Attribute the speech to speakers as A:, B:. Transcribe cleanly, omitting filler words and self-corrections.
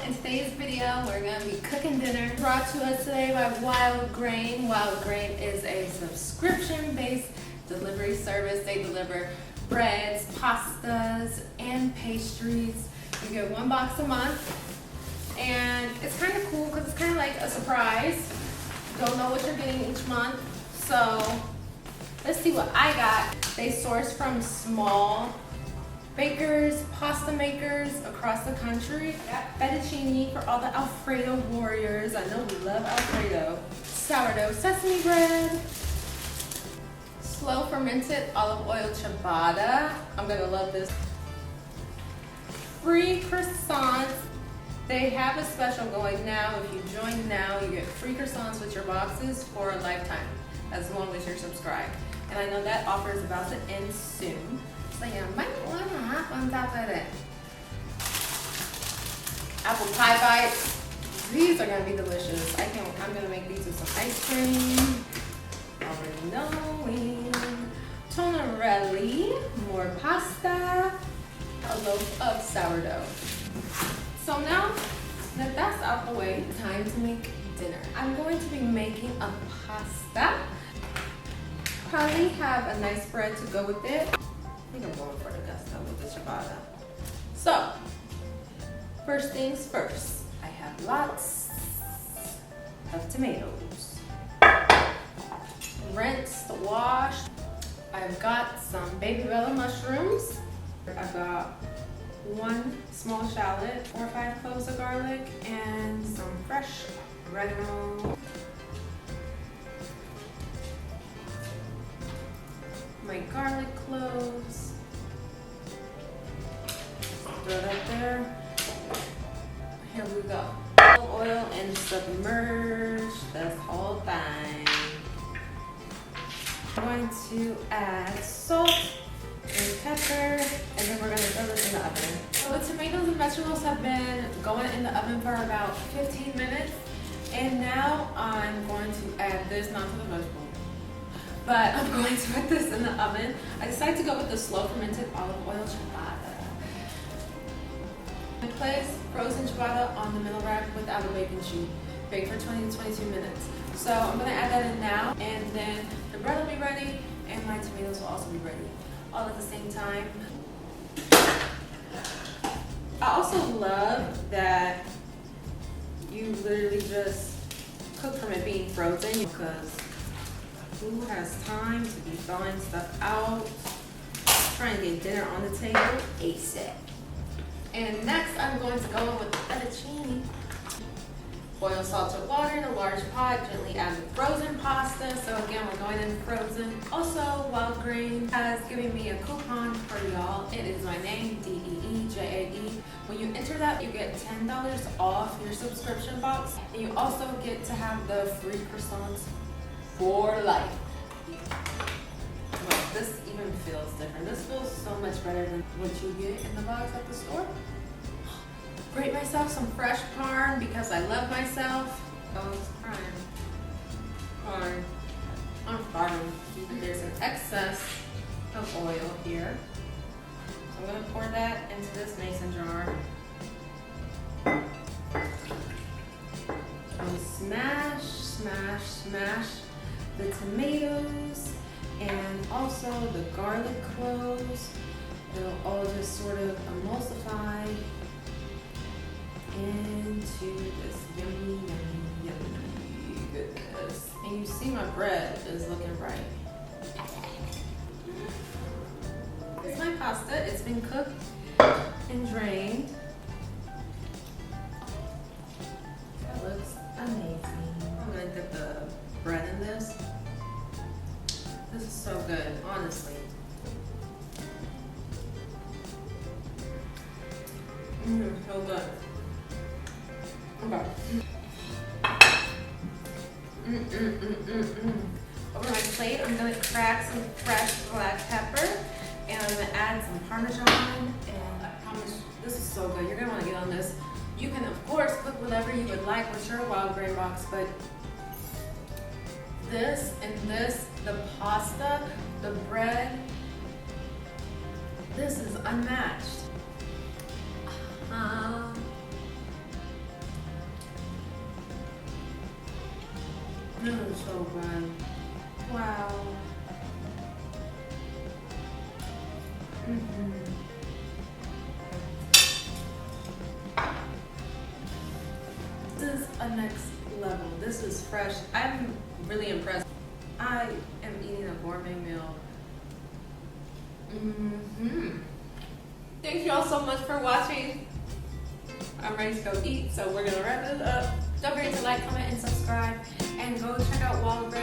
A: In today's video, we're going to be cooking dinner brought to us today by Wildgrain. Wildgrain is a subscription-based delivery service. They deliver breads, pastas, and pastries. You get one box a month, and it's kind of cool because it's kind of like a surprise. You don't know what you're getting each month, so let's see what I got. They source from small bakers, pasta makers across the country. Fettuccine for all the Alfredo warriors. I know we love Alfredo. Sourdough sesame bread. Slow fermented olive oil ciabatta. I'm gonna love this. Free croissants. They have a special going now. If you join now, you get free croissants with your boxes for a lifetime, as long as you're subscribed. And I know that offer is about to end soon. So you might want to hop on top of that. Apple pie bites. These are gonna be delicious. I'm gonna make these with some ice cream. Already knowing. Tonarelli, more pasta, a loaf of sourdough. So now that that's out the way, time to make dinner. I'm going to be making a pasta. Probably have a nice bread to go with it. I think I'm going for the gusto with the ciabatta. So, first things first, I have lots of tomatoes. Rinsed, washed. I've got some baby bella mushrooms. I've got 1 small shallot, 4 or 5 cloves of garlic, and some fresh oregano. My garlic cloves. Throw it up there. Here we go. Olive oil and submerge this whole thing. I'm going to add salt and pepper, and then we're going to throw this in the oven. So the tomatoes and vegetables have been going in the oven for about 15 minutes, and now I'm going to add this, not to the vegetables, but I'm going to put this in the oven. I decided to go with the slow fermented olive oil ciabatta. I place frozen ciabatta on the middle rack without a baking sheet. Bake for 20 to 22 minutes. So I'm gonna add that in now, and then the bread will be ready, and my tomatoes will also be ready, all at the same time. I also love that you literally just cook from it being frozen, because who has time to be throwing stuff out, trying to get dinner on the table ASAP. And next I'm going to go in with the fettuccine. Boil salted water in a large pot, gently add the frozen pasta. So again, we're going in frozen. Also, Wildgrain has given me a coupon for y'all. It is my name, deejaehodge. When you enter that, you get $10 off your subscription box. And you also get to have the free croissants for life. Well, this even feels different. This feels so much better than what you get in the box at the store. Grate myself some fresh parm because I love myself. Oh, I'm crying. I'm starving. There's an excess of oil here. So I'm going to pour that into this mason jar. And smash, smash, smash the tomatoes and also the garlic cloves. It'll all just sort of emulsify into this yummy, yummy, yummy goodness. And you see my bread is looking right. It's my pasta. It's been cooked and drained. That looks amazing. I'm gonna dip the bread in this. This is so good, honestly. So good. Okay. Over my plate, I'm gonna crack some fresh black pepper, and I'm gonna add some Parmesan. And I promise, this is so good. You're gonna wanna get on this. You can, of course, cook whatever you would like with your Wildgrain box, but this and this, the pasta, the bread, this is unmatched. This is so good. Wow. This is a next level. This is fresh. I'm really impressed. I am eating a gourmet meal. Thank you all so much for watching. I'm ready to go eat, so we're gonna wrap it up. Don't forget to like, comment, and subscribe, and go check out Wildgrain.